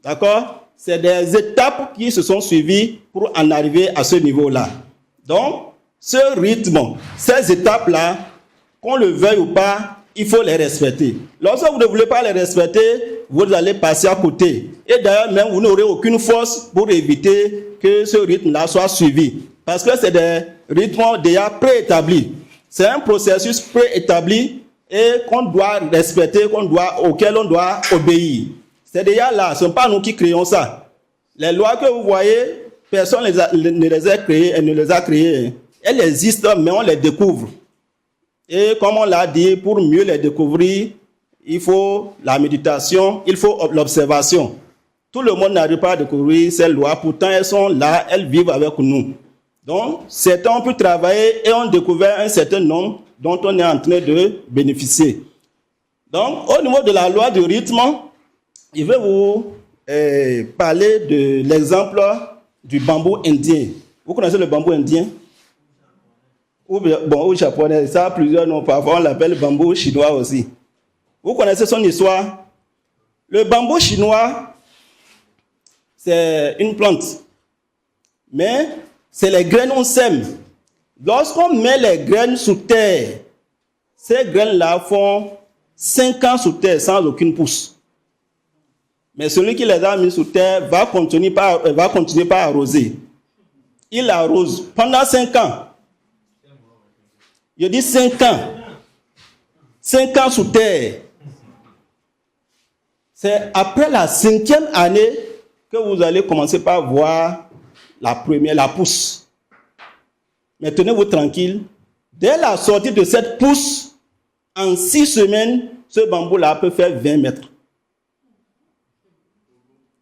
D'accord? C'est des étapes qui se sont suivies pour en arriver à ce niveau-là. Donc, ce rythme, ces étapes-là, qu'on le veuille ou pas, il faut les respecter. Lorsque vous ne voulez pas les respecter, vous allez passer à côté. Et d'ailleurs, même, vous n'aurez aucune force pour éviter que ce rythme-là soit suivi. Parce que c'est des rythmes déjà préétablis. C'est un processus préétabli et qu'on doit respecter, auquel on doit obéir. C'est déjà là, ce n'est pas nous qui créons ça. Les lois que vous voyez, personne ne les a créées, elle ne les a créées. elles existent, mais on les découvre. Et comme on l'a dit, pour mieux les découvrir, il faut la méditation, il faut l'observation. Tout le monde n'arrive pas à découvrir ces lois, pourtant elles sont là, elles vivent avec nous. Donc, certains ont pu travailler et ont découvert un certain nombre dont on est en train de bénéficier. Donc, au niveau de la loi du rythme, je vais vous parler de l'exemple du bambou indien. Vous connaissez le bambou indien? Ou japonais, ça a plusieurs noms, parfois on l'appelle bambou chinois aussi. Vous connaissez son histoire? Le bambou chinois, c'est une plante, mais c'est les graines qu'on sème. Lorsqu'on met les graines sous terre, ces graines-là font 5 ans sous terre sans aucune pousse. Mais celui qui les a mis sous terre va continuer par arroser. Il arrose pendant 5 ans. Je dis 5 ans. 5 ans sous terre. C'est après la 5e année que vous allez commencer par voir la pousse. Mais tenez-vous tranquille. Dès la sortie de cette pousse, en 6 semaines, ce bambou-là peut faire 20 mètres.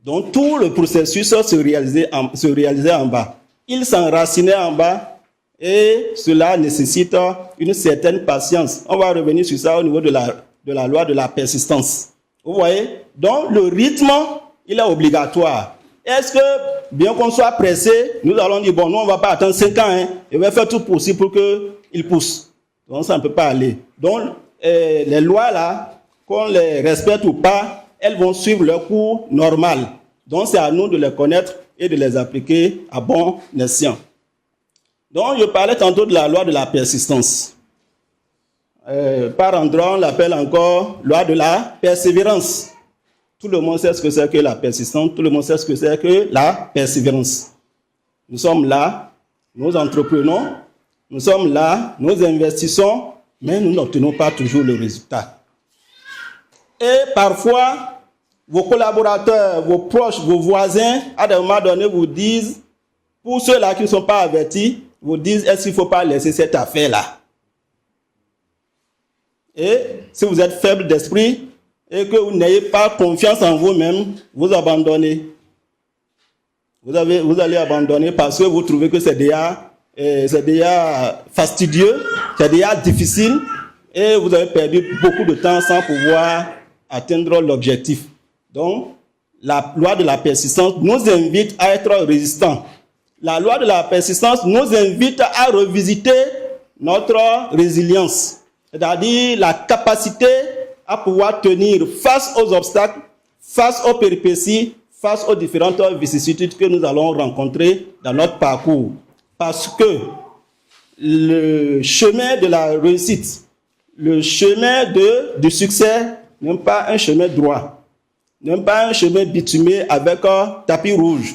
Donc tout le processus se réalisait en bas. Il s'enracinait en bas et cela nécessite une certaine patience. On va revenir sur ça au niveau de la loi de la persistance. Vous voyez? Donc le rythme, il est obligatoire. Est-ce que, bien qu'on soit pressé, nous allons dire, bon, nous on ne va pas attendre 5 ans, et on va faire tout possible pour qu'il pousse. Donc ça ne peut pas aller. Donc les lois là, qu'on les respecte ou pas, elles vont suivre leur cours normal. Donc c'est à nous de les connaître et de les appliquer à bon escient. Donc je parlais tantôt de la loi de la persistance. Par endroit, on l'appelle encore loi de la persévérance. Tout le monde sait ce que c'est que la persistance, tout le monde sait ce que c'est que la persévérance. Nous sommes là, nous entreprenons, nous sommes là, nous investissons, mais nous n'obtenons pas toujours le résultat. Et parfois, vos collaborateurs, vos proches, vos voisins, à un moment donné, vous disent, pour ceux-là qui ne sont pas avertis, vous disent, est-ce qu'il ne faut pas laisser cette affaire-là? Et si vous êtes faible d'esprit et que vous n'ayez pas confiance en vous-même, vous abandonnez. Vous allez abandonner parce que vous trouvez que c'est déjà fastidieux, c'est déjà difficile et vous avez perdu beaucoup de temps sans pouvoir atteindre l'objectif. Donc, la loi de la persistance nous invite à être résistants. La loi de la persistance nous invite à revisiter notre résilience, c'est-à-dire la capacité à pouvoir tenir face aux obstacles, face aux péripéties, face aux différentes vicissitudes que nous allons rencontrer dans notre parcours. Parce que le chemin de la réussite, le chemin du succès n'est pas un chemin droit, n'est pas un chemin bitumé avec un tapis rouge.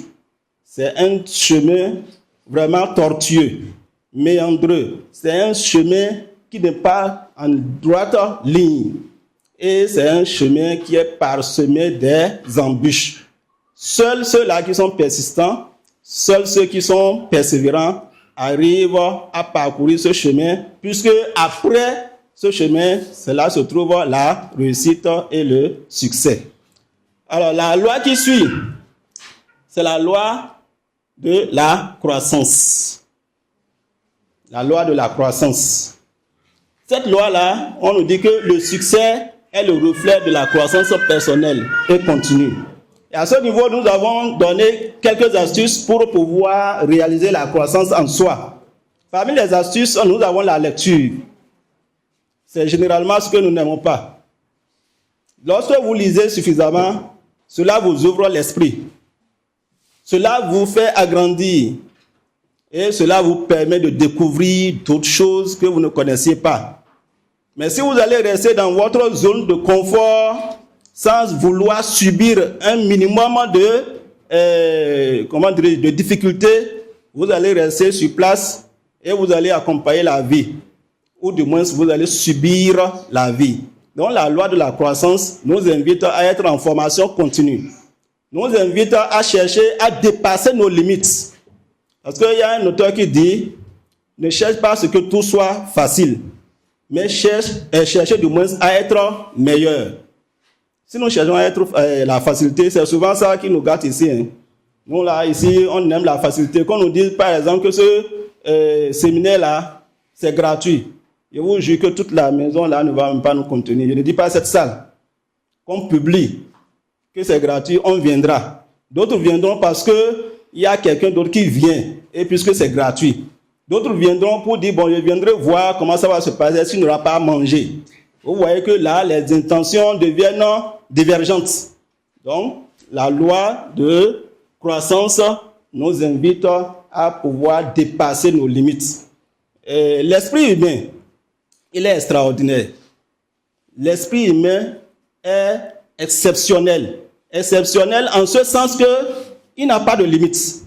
C'est un chemin vraiment tortueux, méandreux. C'est un chemin qui n'est pas en droite ligne. Et c'est un chemin qui est parsemé des embûches. Seuls ceux-là qui sont persistants, seuls ceux qui sont persévérants arrivent à parcourir ce chemin, puisque après ce chemin, cela se trouve la réussite et le succès. Alors, la loi qui suit, c'est la loi de la croissance. La loi de la croissance. Cette loi-là, on nous dit que le succès est le reflet de la croissance personnelle et continue. Et à ce niveau, nous avons donné quelques astuces pour pouvoir réaliser la croissance en soi. Parmi les astuces, nous avons la lecture. C'est généralement ce que nous n'aimons pas. Lorsque vous lisez suffisamment, cela vous ouvre l'esprit. Cela vous fait agrandir. Et cela vous permet de découvrir d'autres choses que vous ne connaissiez pas. Mais si vous allez rester dans votre zone de confort, sans vouloir subir un minimum de difficultés, vous allez rester sur place et vous allez accompagner la vie. Ou du moins, vous allez subir la vie. Donc, la loi de la croissance nous invite à être en formation continue. Nous invite à chercher à dépasser nos limites. Parce qu'il y a un auteur qui dit, ne cherche pas à ce que tout soit facile, mais cherchez du moins à être meilleur. Si nous cherchons à être la facilité, c'est souvent ça qui nous gâte ici. Hein. Nous, là, ici, on aime la facilité. Qu'on nous dise, par exemple, que ce séminaire-là, c'est gratuit. Je vous jure que toute la maison, là, ne va même pas nous contenir. Je ne dis pas cette salle. Qu'on publie que c'est gratuit, on viendra. D'autres viendront parce qu'il y a quelqu'un d'autre qui vient, et puisque c'est gratuit. D'autres viendront pour dire, bon, je viendrai voir comment ça va se passer s'il n'aura pas à manger. Vous voyez que là, les intentions deviennent divergentes. Donc, la loi de croissance nous invite à pouvoir dépasser nos limites. Et l'esprit humain, il est extraordinaire. L'esprit humain est exceptionnel. Exceptionnel en ce sens qu'il n'a pas de limite.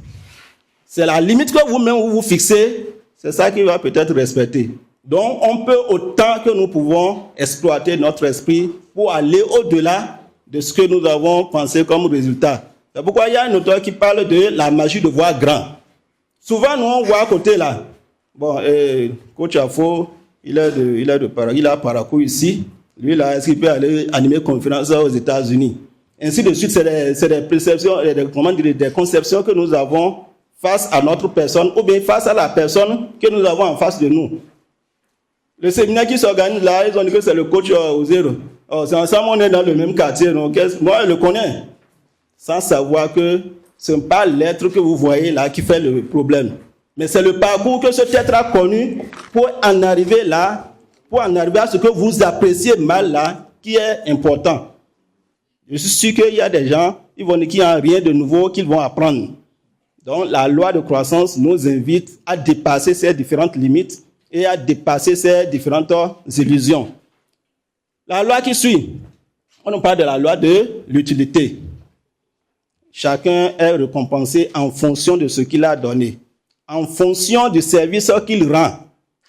C'est la limite que vous-même vous fixez, c'est ça qu'il va peut-être respecter. Donc, on peut autant que nous pouvons exploiter notre esprit pour aller au-delà de ce que nous avons pensé comme résultat. C'est pourquoi il y a un auteur qui parle de la magie de voir grand. Souvent, nous, on voit à côté là. Bon, coach Afo, il a Paracou ici. Lui, là, est-ce qu'il peut aller animer conférence aux États-Unis? Ainsi de suite, c'est des perceptions, des conceptions que nous avons face à notre personne ou bien face à la personne que nous avons en face de nous. Le séminaire qui s'organise là, ils ont dit que c'est le coach Ozero. C'est ensemble, on est dans le même quartier. Donc, moi, je le connais. Sans savoir que ce n'est pas l'être que vous voyez là qui fait le problème. Mais c'est le parcours que cet être a connu pour en arriver là, pour en arriver à ce que vous appréciez mal là, qui est important. Je suis sûr qu'il y a des gens, ils vont dire qu'il n'y a rien de nouveau qu'ils vont apprendre. Donc, la loi de croissance nous invite à dépasser ces différentes limites et à dépasser ces différentes illusions. La loi qui suit, on nous parle de la loi de l'utilité. Chacun est récompensé en fonction de ce qu'il a donné, en fonction du service qu'il rend.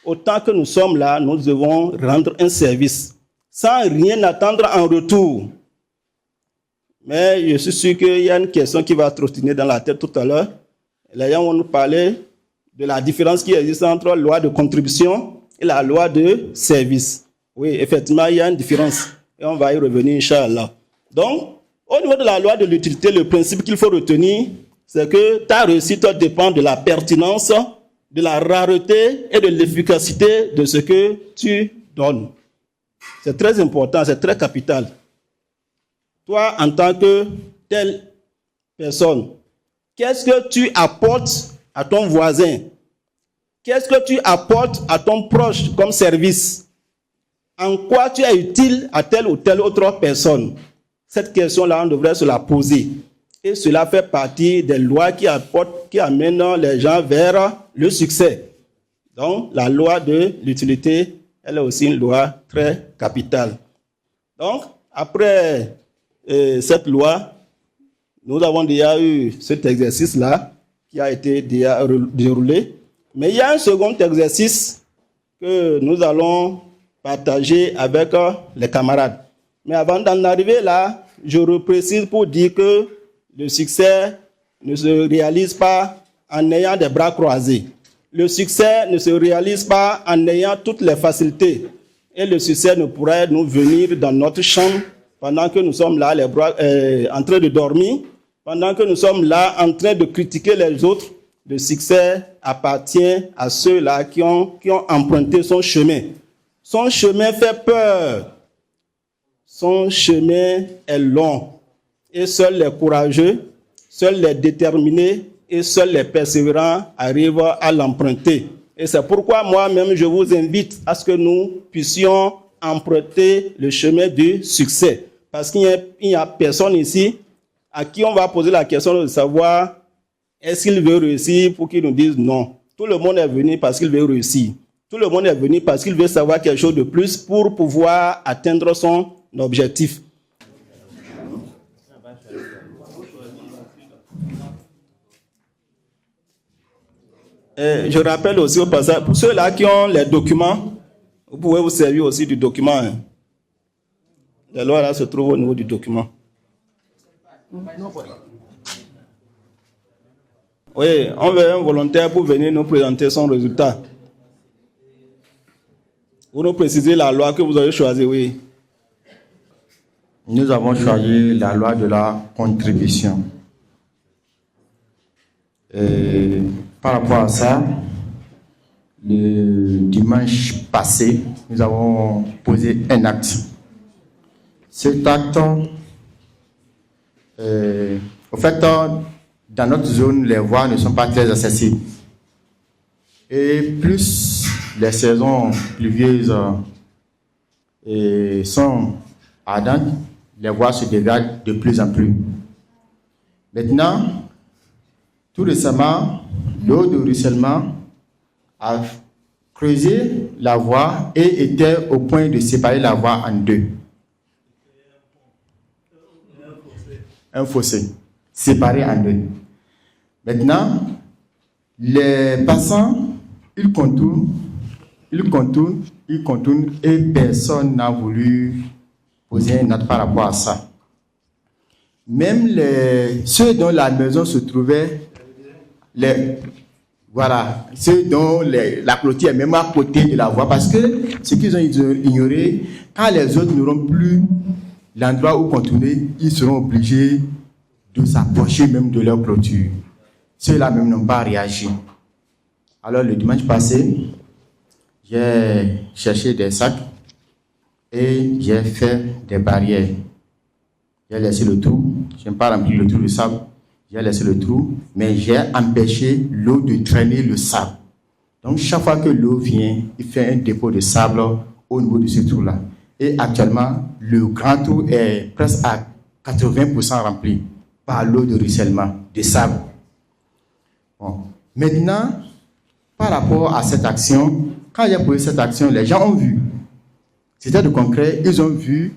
Autant que nous sommes là, nous devons rendre un service, sans rien attendre en retour. Mais je suis sûr qu'il y a une question qui va trottiner dans la tête tout à l'heure. Les gens vont nous parler de la différence qui existe entre la loi de contribution et la loi de service. Oui, effectivement, il y a une différence. Et on va y revenir, Inch'Allah. Donc, au niveau de la loi de l'utilité, le principe qu'il faut retenir, c'est que ta réussite dépend de la pertinence, de la rareté et de l'efficacité de ce que tu donnes. C'est très important, c'est très capital. Toi, en tant que telle personne, qu'est-ce que tu apportes à ton voisin? Qu'est-ce que tu apportes à ton proche comme service? En quoi tu es utile à telle ou telle autre personne? Cette question-là, on devrait se la poser. Et cela fait partie des lois qui amènent les gens vers le succès. Donc, la loi de l'utilité, elle est aussi une loi très capitale. Donc, après cette loi, nous avons déjà eu cet exercice-là qui a été déjà déroulé. Mais il y a un second exercice que nous allons partager avec les camarades. Mais avant d'en arriver là, je reprécise pour dire que le succès ne se réalise pas en ayant des bras croisés. Le succès ne se réalise pas en ayant toutes les facilités. Et le succès ne pourrait nous venir dans notre chambre pendant que nous sommes là, les bras, en train de dormir, pendant que nous sommes là en train de critiquer les autres. Le succès appartient à ceux-là qui ont emprunté son chemin. Son chemin fait peur. Son chemin est long. Et seuls les courageux, seuls les déterminés et seuls les persévérants arrivent à l'emprunter. Et c'est pourquoi moi-même, je vous invite à ce que nous puissions emprunter le chemin du succès. Parce qu'il n'y a personne ici à qui on va poser la question de savoir est-ce qu'il veut réussir pour qu'il nous dise non. Tout le monde est venu parce qu'il veut réussir. Tout le monde est venu parce qu'il veut savoir quelque chose de plus pour pouvoir atteindre son objectif. Et je rappelle aussi au passage, pour ceux-là qui ont les documents, vous pouvez vous servir aussi du document. La loi là se trouve au niveau du document. Oui, on veut un volontaire pour venir nous présenter son résultat. Vous nous précisez la loi que vous avez choisie, oui. Nous avons choisi la loi de la contribution. Et par rapport à ça, le dimanche passé, nous avons posé un acte. Cet acte, au fait, dans notre zone, les voies ne sont pas très accessibles. Et plus les saisons pluvieuses sont ardentes, les voies se dégradent de plus en plus. Maintenant, tout récemment, l'eau de ruissellement a creusé la voie et était au point de séparer la voie en deux. Un fossé séparé en deux. Maintenant, les passants, ils contournent et personne n'a voulu poser un acte par rapport à ça. Même ceux dont la maison se trouvait, ceux dont la clôture est même à côté de la voie, parce que ce qu'ils ont ignoré, quand les autres n'auront plus l'endroit où contourner, ils seront obligés de s'approcher même de leur clôture. Ceux-là même n'ont pas réagi. Alors le dimanche passé, j'ai cherché des sacs et j'ai fait des barrières. J'ai laissé le trou, je n'ai pas rempli le trou de sable, j'ai laissé le trou, mais j'ai empêché l'eau de traîner le sable. Donc chaque fois que l'eau vient, il fait un dépôt de sable au niveau de ce trou-là. Et actuellement, le grand trou est presque à 80% rempli par l'eau de ruissellement, de sable. Bon. Maintenant, par rapport à cette action, quand j'ai posé cette action, les gens ont vu. C'était de concret, ils ont vu.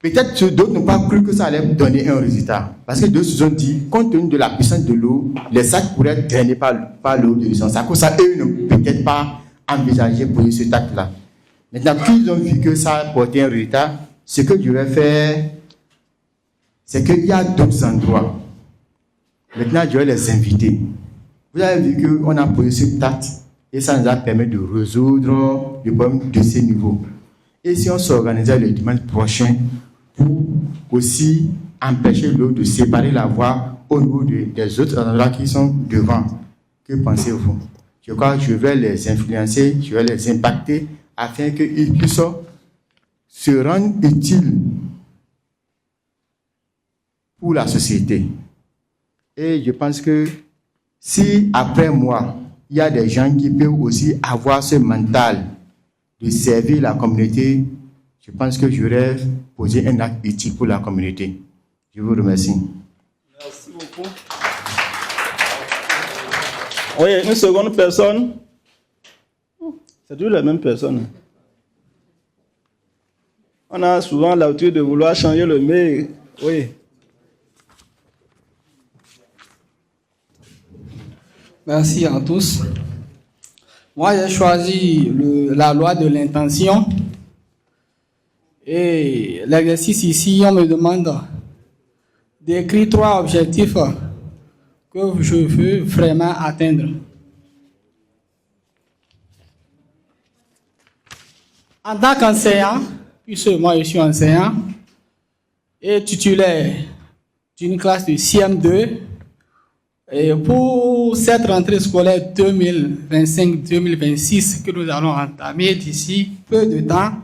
Peut-être d'autres n'ont pas cru que ça allait donner un résultat. Parce que d'autres se sont dit, compte tenu de la puissance de l'eau, les sacs pourraient être drainés par l'eau de ruissellement. À cause de ça, eux n'ont peut-être pas envisagé pour cet acte-là. Maintenant qu'ils ont vu que ça apportait un résultat, ce que je vais faire, c'est qu'il y a d'autres endroits. Maintenant, je vais les inviter. Vous avez vu qu'on a posé cet acte et ça nous a permis de résoudre le problème de ces niveaux. Et si on s'organisait le dimanche prochain pour aussi empêcher l'eau de séparer la voie au niveau des autres endroits qui sont devant, que pensez-vous? Je crois que je vais les influencer, je vais les impacter afin qu'ils puissent se rendre utiles pour la société. Et je pense que si après moi, il y a des gens qui peuvent aussi avoir ce mental de servir la communauté, je pense que j'aurais posé un acte utile pour la communauté. Je vous remercie. Merci beaucoup. Oui, une seconde personne. C'est toujours la même personne. On a souvent l'habitude de vouloir changer le mais. Oui. Merci à tous. Moi, j'ai choisi la loi de l'intention. Et l'exercice ici, on me demande d'écrire 3 objectifs que je veux vraiment atteindre. En tant qu'enseignant, puisque moi je suis enseignant et titulaire d'une classe de CM2, et pour cette rentrée scolaire 2025-2026 que nous allons entamer d'ici peu de temps,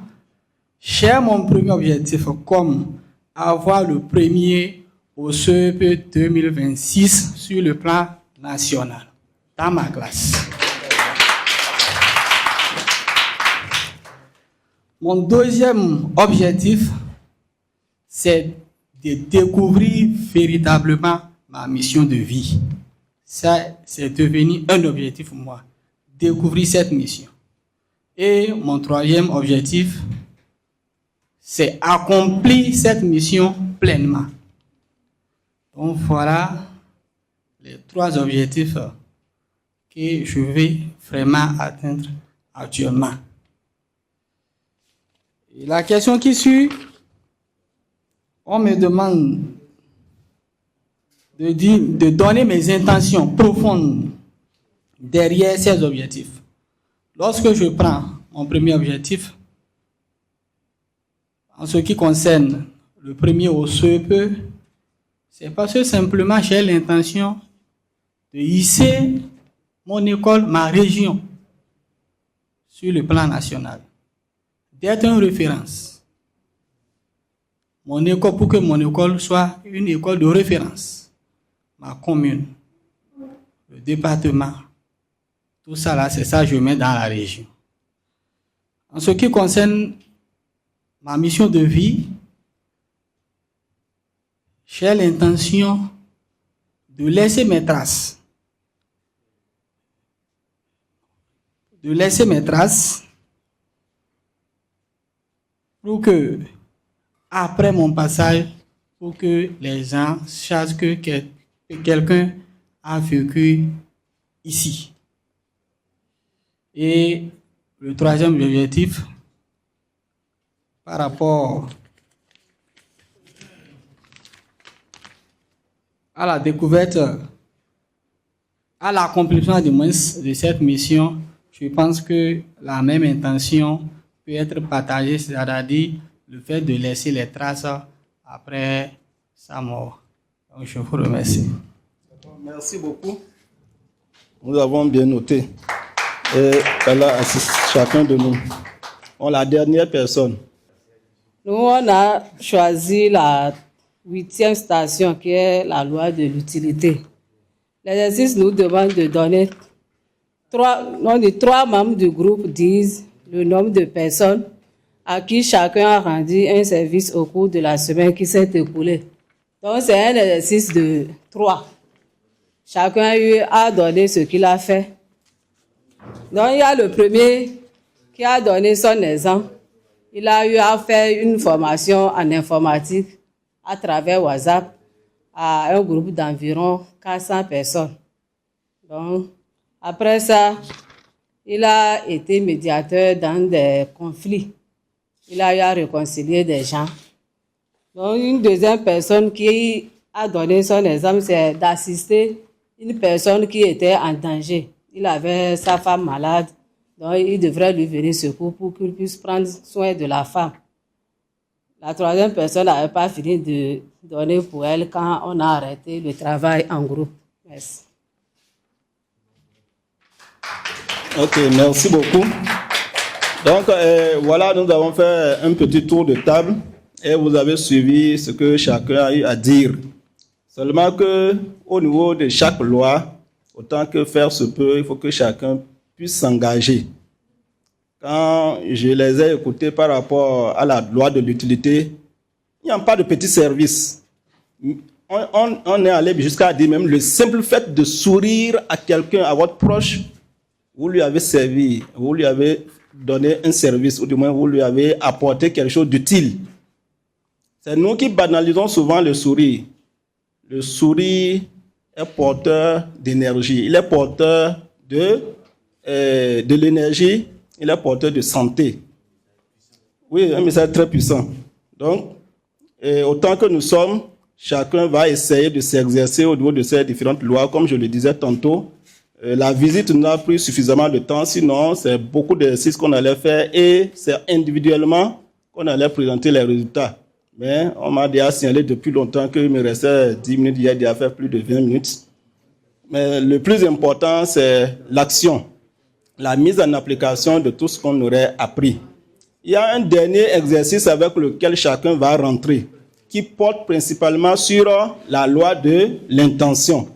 j'ai mon premier objectif comme avoir le premier au CEP 2026 sur le plan national, dans ma classe. Mon deuxième objectif, c'est de découvrir véritablement ma mission de vie. Ça, c'est devenu un objectif pour moi, découvrir cette mission. Et mon troisième objectif, c'est accomplir cette mission pleinement. Donc voilà les 3 objectifs que je vais vraiment atteindre actuellement. Et la question qui suit, on me demande de donner mes intentions profondes derrière ces objectifs. Lorsque je prends mon premier objectif, En ce qui concerne le premier au CEP, c'est parce que simplement j'ai l'intention de hisser mon école, ma région, sur le plan national, d'être une référence. Mon école, pour que mon école soit une école de référence, ma commune, le département, tout ça là, c'est ça que je mets dans la région. En ce qui concerne ma mission de vie, j'ai l'intention de laisser mes traces. Pour que, après mon passage, pour que les gens sachent que quelqu'un a vécu ici. Et le troisième objectif, par rapport à la découverte, à l'accomplissement du moins de cette mission, je pense que la même intention peut être partagée, c'est-à-dire le fait de laisser les traces après sa mort. Donc, je vous remercie. Merci beaucoup. Nous avons bien noté. Et Allah assiste chacun de nous. La dernière personne. Nous, on a choisi la 8e station qui est la loi de l'utilité. L'exercice nous demande de donner 3 membres du groupe disent le nombre de personnes à qui chacun a rendu un service au cours de la semaine qui s'est écoulée. Donc, c'est un exercice de 3. Chacun a donné ce qu'il a fait. Donc, il y a le premier qui a donné son exemple. Il a eu à faire une formation en informatique à travers WhatsApp à un groupe d'environ 400 personnes. Donc, après ça, il a été médiateur dans des conflits. Il a eu à réconcilier des gens. Donc, une deuxième personne qui a donné son exemple, c'est d'assister une personne qui était en danger. Il avait sa femme malade, donc il devrait lui venir secours pour qu'il puisse prendre soin de la femme. La troisième personne n'avait pas fini de donner pour elle quand on a arrêté le travail en groupe. Merci. Ok, merci beaucoup. Donc, voilà, nous avons fait un petit tour de table et vous avez suivi ce que chacun a eu à dire. Seulement qu'au niveau de chaque loi, autant que faire se peut, il faut que chacun puisse s'engager. Quand je les ai écoutés par rapport à la loi de l'utilité, il n'y a pas de petit service. On est allé jusqu'à dire même le simple fait de sourire à quelqu'un, à votre proche, vous lui avez servi, vous lui avez donné un service, ou du moins vous lui avez apporté quelque chose d'utile. C'est nous qui banalisons souvent le sourire. Le sourire est porteur d'énergie, il est porteur de l'énergie, il est porteur de santé. Oui, un message très puissant. Donc, autant que nous sommes, chacun va essayer de s'exercer au niveau de ces différentes lois. Comme je le disais tantôt, la visite nous a pris suffisamment de temps, sinon c'est beaucoup d'exercices qu'on allait faire et c'est individuellement qu'on allait présenter les résultats. Mais on m'a déjà signalé depuis longtemps qu'il me restait 10 minutes, il y a déjà fait plus de 20 minutes. Mais le plus important, c'est l'action, la mise en application de tout ce qu'on aurait appris. Il y a un dernier exercice avec lequel chacun va rentrer, qui porte principalement sur la loi de l'intention.